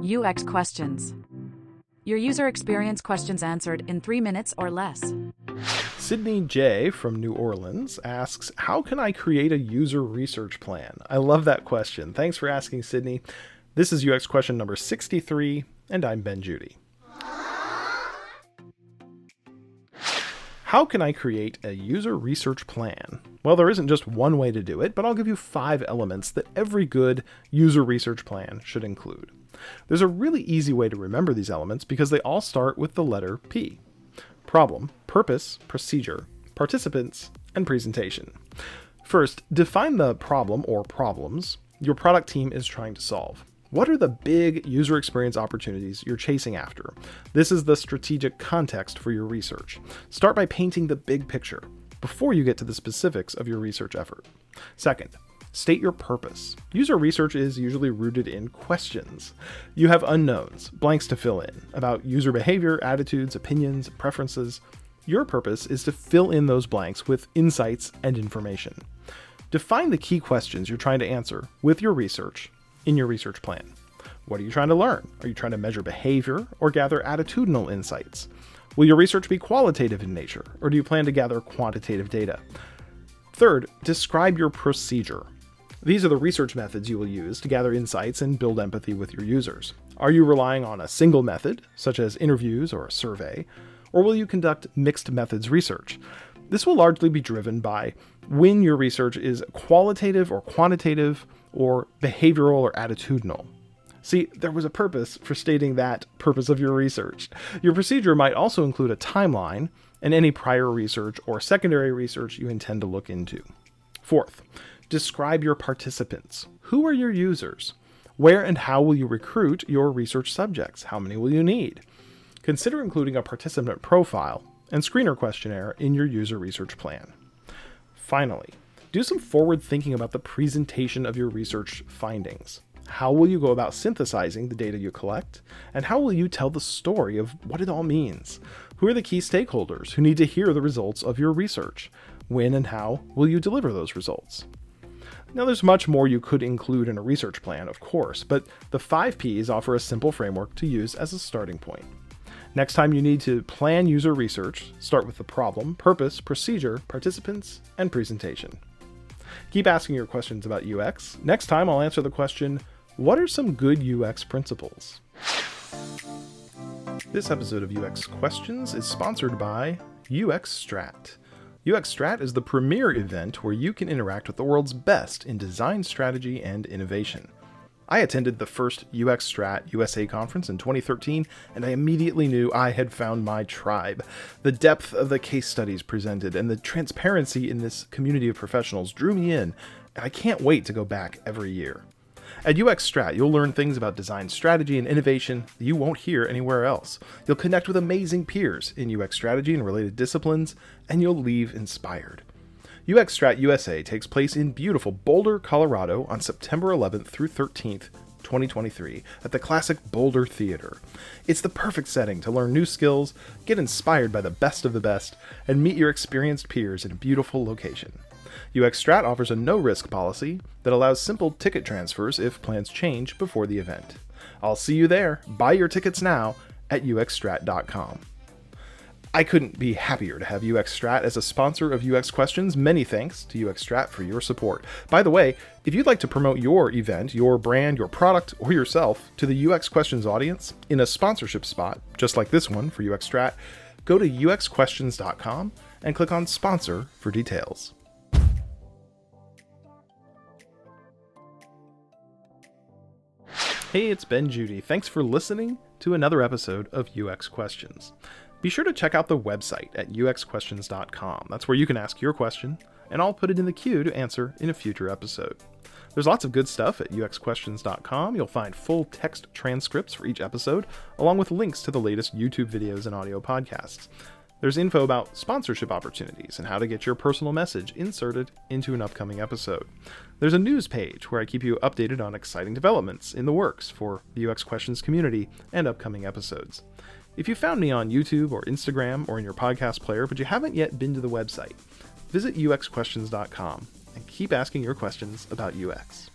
UX questions. Your user experience questions answered in 3 minutes or less. Sydney J. from New Orleans asks, how can I create a user research plan? I love that question. Thanks for asking, Sydney. This is UX question number 63, and I'm Ben Judy. How can I create a user research plan? Well, there isn't just one way to do it, but I'll give you 5 elements that every good user research plan should include. There's a really easy way to remember these elements because they all start with the letter P. Problem, purpose, procedure, participants, and presentation. First, define the problem or problems your product team is trying to solve. What are the big user experience opportunities you're chasing after? This is the strategic context for your research. Start by painting the big picture before you get to the specifics of your research effort. Second, state your purpose. User research is usually rooted in questions. You have unknowns, blanks to fill in, about user behavior, attitudes, opinions, preferences. Your purpose is to fill in those blanks with insights and information. Define the key questions you're trying to answer with your research in your research plan. What are you trying to learn? Are you trying to measure behavior or gather attitudinal insights? Will your research be qualitative in nature, or do you plan to gather quantitative data? Third, describe your procedure. These are the research methods you will use to gather insights and build empathy with your users. Are you relying on a single method, such as interviews or a survey, or will you conduct mixed methods research? This will largely be driven by when your research is qualitative or quantitative, or behavioral or attitudinal. See, there was a purpose for stating that purpose of your research. Your procedure might also include a timeline and any prior research or secondary research you intend to look into. Fourth, describe your participants. Who are your users? Where and how will you recruit your research subjects? How many will you need? Consider including a participant profile and screener questionnaire in your user research plan. Finally, do some forward thinking about the presentation of your research findings. How will you go about synthesizing the data you collect? And how will you tell the story of what it all means? Who are the key stakeholders who need to hear the results of your research? When and how will you deliver those results? Now, there's much more you could include in a research plan, of course, but the 5 Ps offer a simple framework to use as a starting point. Next time you need to plan user research, start with the problem, purpose, procedure, participants, and presentation. Keep asking your questions about UX. Next time I'll answer the question, what are some good UX principles? This episode of UX Questions is sponsored by UX Strat. UX Strat is the premier event where you can interact with the world's best in design strategy and innovation. I attended the first UX Strat USA conference in 2013, and I immediately knew I had found my tribe. The depth of the case studies presented and the transparency in this community of professionals drew me in, and I can't wait to go back every year. At UX Strat, you'll learn things about design strategy and innovation that you won't hear anywhere else. You'll connect with amazing peers in UX strategy and related disciplines, and you'll leave inspired. UX Strat USA takes place in beautiful Boulder, Colorado on September 11th through 13th, 2023 at the classic Boulder Theater. It's the perfect setting to learn new skills, get inspired by the best of the best, and meet your experienced peers in a beautiful location. UX Strat offers a no-risk policy that allows simple ticket transfers if plans change before the event. I'll see you there. Buy your tickets now at uxstrat.com. I couldn't be happier to have UX Strat as a sponsor of UX Questions. Many thanks to UX Strat for your support. By the way, if you'd like to promote your event, your brand, your product, or yourself to the UX Questions audience in a sponsorship spot, just like this one for UX Strat, go to uxquestions.com and click on Sponsor for details. Hey, it's Ben Judy. Thanks for listening to another episode of UX Questions. Be sure to check out the website at uxquestions.com. That's where you can ask your question, and I'll put it in the queue to answer in a future episode. There's lots of good stuff at uxquestions.com. You'll find full text transcripts for each episode, along with links to the latest YouTube videos and audio podcasts. There's info about sponsorship opportunities and how to get your personal message inserted into an upcoming episode. There's a news page where I keep you updated on exciting developments in the works for the UX Questions community and upcoming episodes. If you found me on YouTube or Instagram or in your podcast player, but you haven't yet been to the website, visit uxquestions.com and keep asking your questions about UX.